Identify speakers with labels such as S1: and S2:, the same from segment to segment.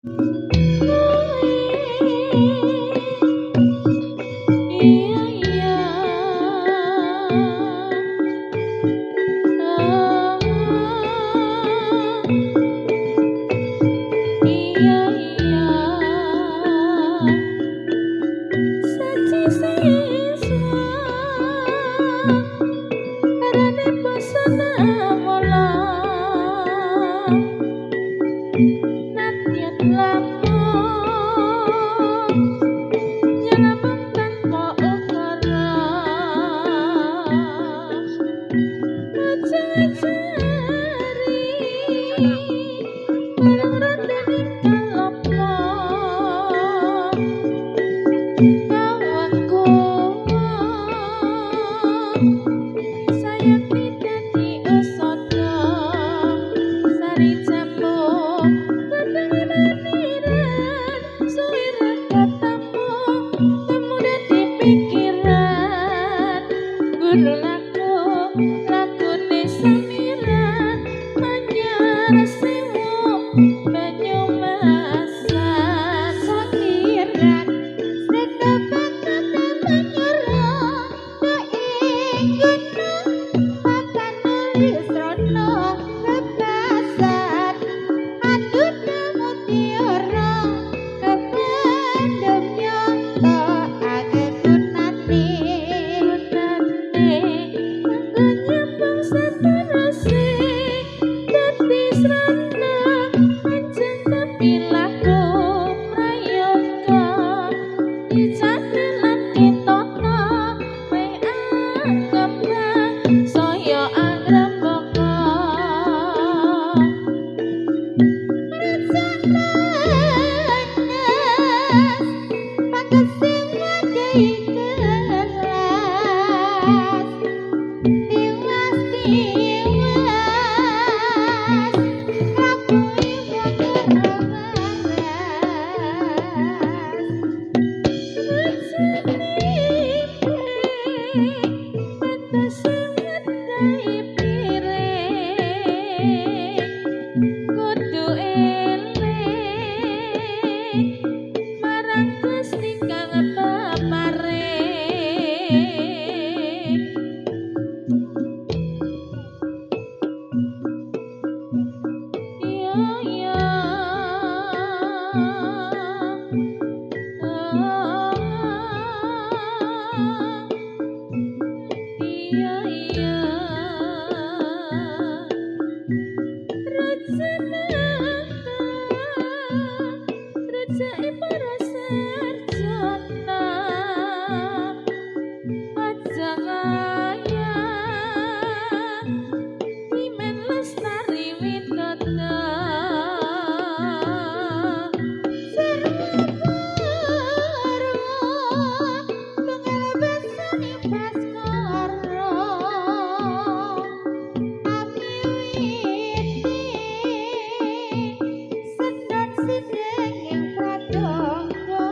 S1: Iya iya iya iya Saji sisa karane pesona mola nadyan lamun nyelamet tanpa ukara aja-ajari barang randene kalapa kawanku sayang dadi usada sari jambu kadang maniran suwira katamu temu dadi pikiran guru laku lakune samiran manyar sewu banyu masan sakiran sedapat kata menyerah naik gunung papan nulis rono bebasan aduna mutiara kependem nyoto age gunane manggo nyambung seterusé dadi srana panjang tapi laku prayoga dicate lan ditata we kembang saya angrembaka kudu eling marang Gusti kang peparing iya iya iya iya Rajanata Rajai para sarjana aja ngayang Imen lestari winata sarwa tunggal besani baskara ami witi sendan sidenging pradangga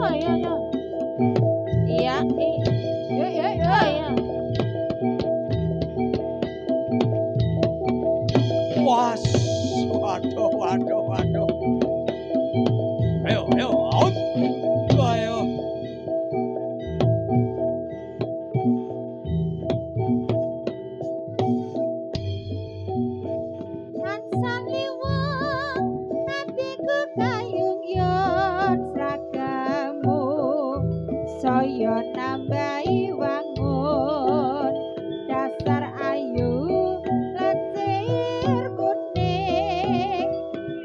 S1: Ayo yo. Iya,
S2: Ya ya ya.
S1: ayo.
S3: Wah, waduh, waduh, waduh. Ayo, ayo, out. Ayo.
S1: Tansane wong atiku kayung yon sragamu saya nambahi wangun dasar ayu lecir kuning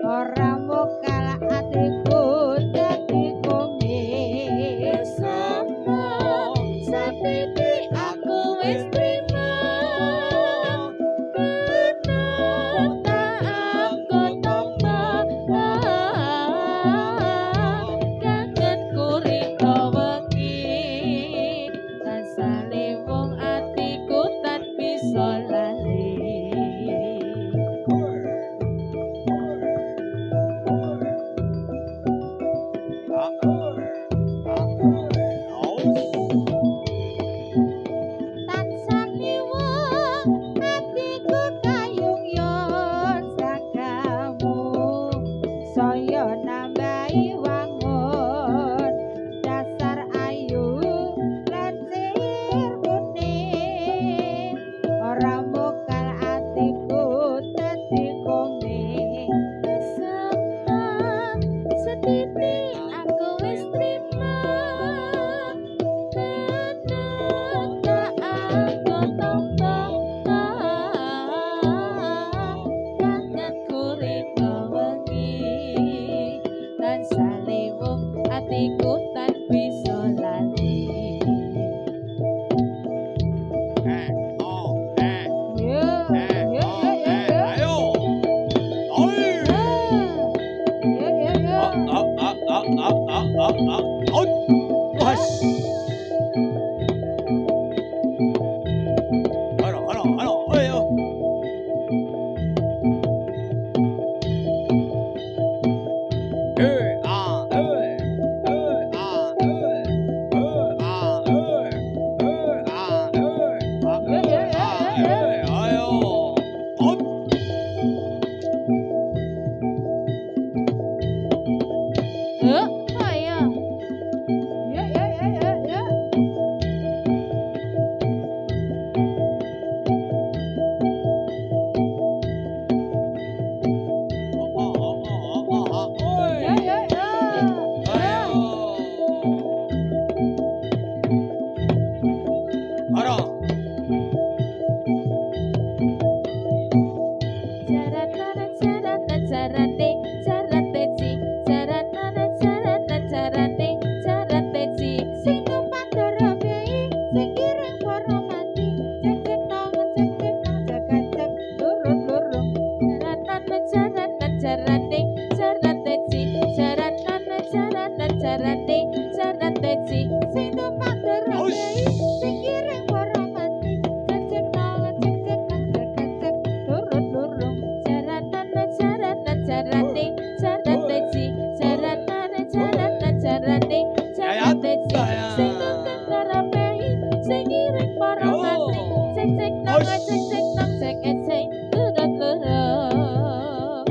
S1: ora mokal atiku dadi komik sama sapipi aku wis trima Saya nambahi wangun dasar ayu lecir kuning ora mokal atiku dadi komik sama setitik aku wis trima tenang tak aku tambah kangenku rindu wengi lan salewung atiku tan bisa lali
S2: Ya ya ya ya ya.
S3: Ayo. Oi.
S2: Ya ya ya.
S3: Out. Wah. Halo, halo, halo. Ayo.
S1: ayo
S2: Ya ya ya ya ya. Ya ya ya.
S1: Jaranana jarana jarane jarate ci jaranana jarana jarane jarate ci sing numpak dorobei sing kiring para mati cek nong jaga cek lurut lurung jaranana jarane jarate ci jaranana jarane jarate ci sing numpak dorobei sing kiring para mati cek nong jaga cek lurut lurung jaranana jarane jarate ci jaranana jarane jarate ci sing nungkang karapei sing ngiring para mati cek nang cek lurut lurung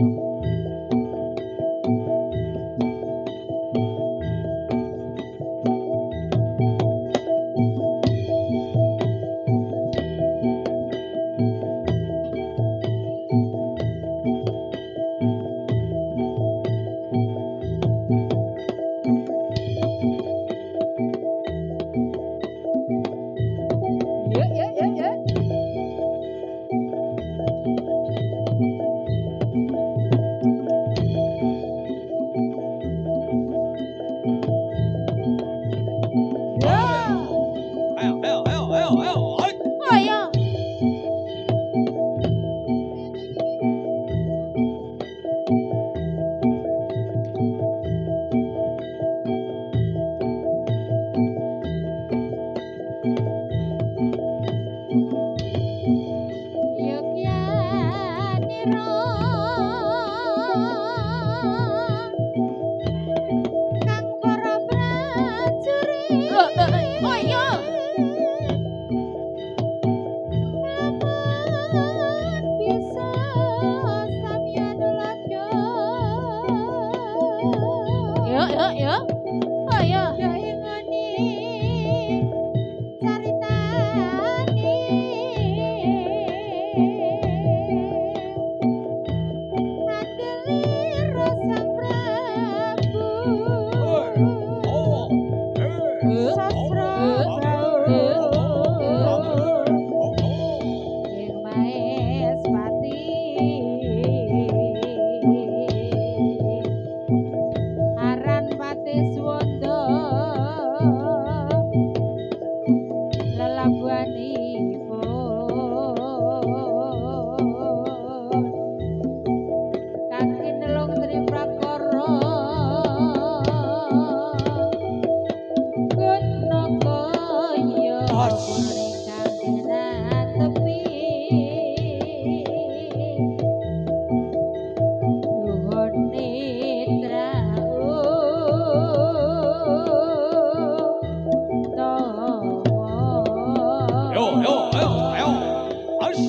S1: mereka gerak tepi luhur netra
S3: Ayo, ayo, ayo, ayo. As.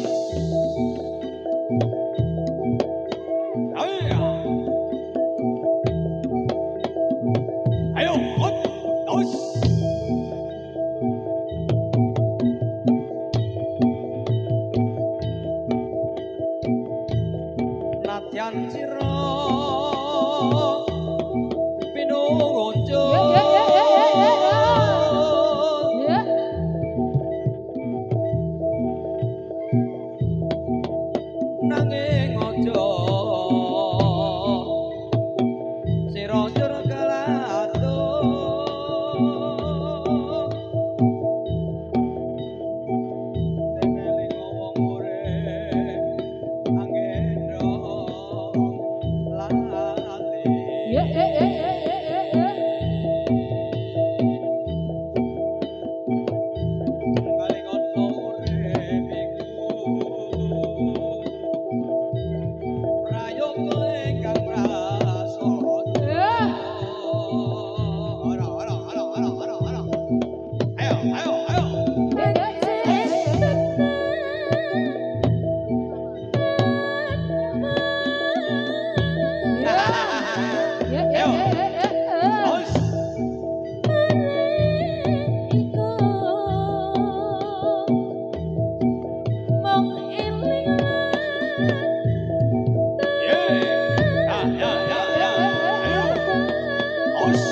S3: Ayo. Ayo, hot. Dos. Latihan sira pinungunjuk.
S2: Ya.
S3: Nanging aja sira njur kalatuk teneling wong urip anggendong lali
S2: Ya.
S3: kaling ana urip iku prayoga ingkang prasaja. Ora. Ayo. Os. Ya. Ayo. Os.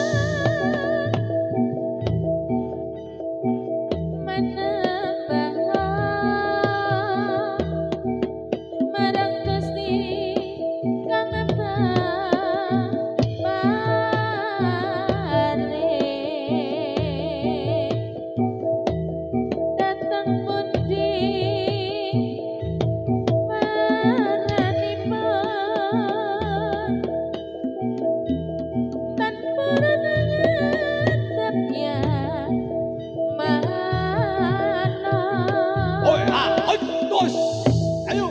S3: Oi, dos. Ayo.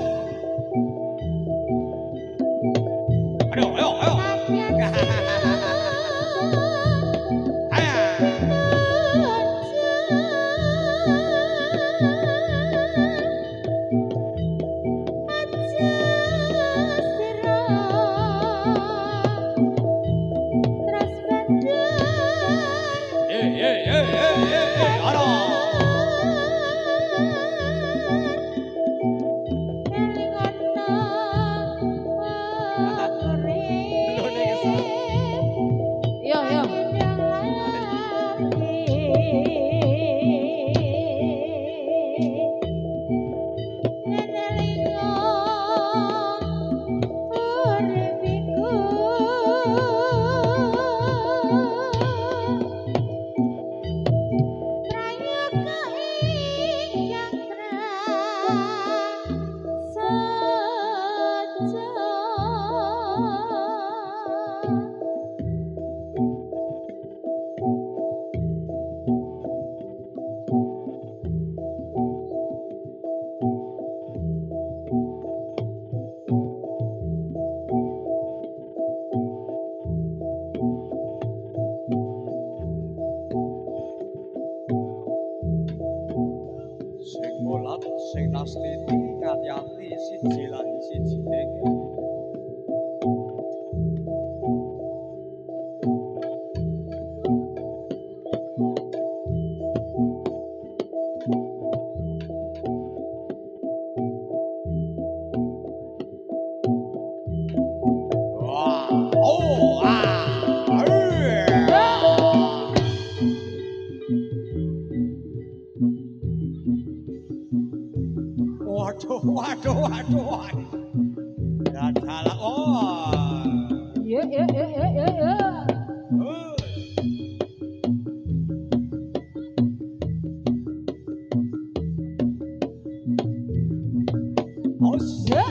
S3: Ayo. Aya. Ora.
S2: Ya.
S3: Sing bolat sing nastiti kati-ati siji lan sijine. Wah, oh, Waduh. Dadala. Oh.
S2: Ya.
S3: Os.
S2: Ya.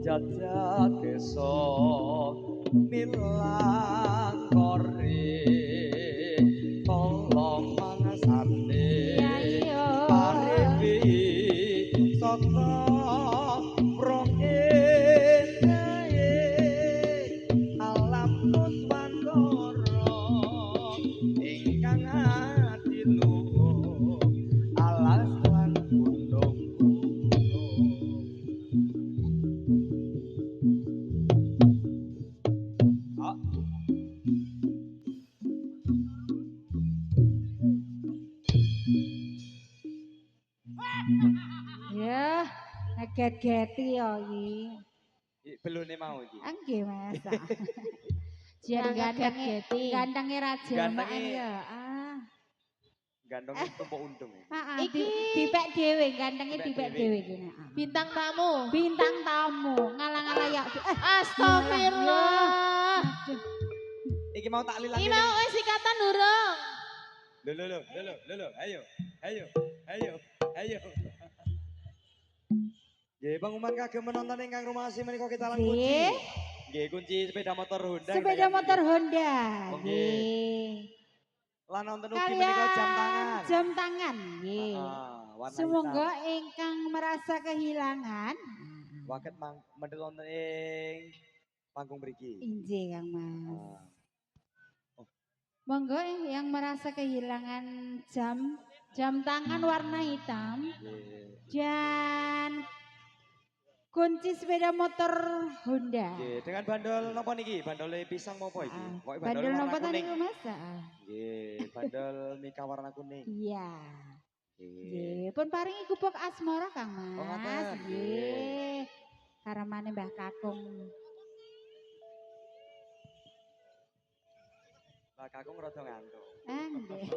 S3: jajak desa milang kori tolong mangasate
S1: Iya iya.
S3: pariwi saka prokenae alam nuswandara ingkang adiluhur alas lan gunung ah
S1: Ya, ngeget-geti yo iki.
S3: belune mau iki
S1: Nggih, Mas.
S2: Jan
S1: Jan gantenge
S2: ganteng-geti.
S1: gantenge raja mbak
S3: Gantenge-
S1: ya. Ah.
S3: gandong tumpuk untung ya.
S1: Heeh,
S2: Iki.
S1: dipek dhewe, gantenge
S3: Dipek
S1: dipek
S3: dhewe.
S1: dhewe kene. Ah.
S2: Bintang tamu.
S1: Bintang tamu, ngalang-alang ya.
S2: Astagfirullah.
S1: Aduh.
S3: Iki mau tak lilang
S2: Ini mau wis ikatan durung.
S3: Lho, ayo. Nggih, pengumuman kagem menonton ingkang rumasi menika kita lan kunci.
S1: Nggih.
S3: Nggih, kunci sepeda motor Honda.
S1: Sepeda motor Honda.
S3: Oh,
S1: Nggih.
S3: Lan nonton ugi
S1: Kalian
S3: menika jam tangan.
S1: Jam tangan, nggih.
S3: Warna
S1: Semoga
S3: hitam.
S1: ingkang merasa kehilangan
S3: Waket medhel wonten ing panggung mriki.
S1: injih Kang Mas.
S3: Ah.
S1: Monggo yang merasa kehilangan jam tangan warna hitam
S3: Nggih.
S1: dan kunci sepeda motor Honda.
S3: Nggih, dengan bandol napa niki? Bandole pisang apa iki?
S1: Ah,
S3: Pokoke
S1: bandel
S3: warna
S1: napa tadi
S3: kuning.
S1: Mas? Ah,
S3: Nggih, bandol mika warna kuning.
S1: iya.
S3: Nggih.
S1: Nggih, pun paringi gubuk asmara Kang
S3: Oh,
S1: Mas.
S3: ngoten,
S1: Nggih. Karamane Mbah Kakung.
S3: Lah kakung rada ngantuk.
S1: Nggih.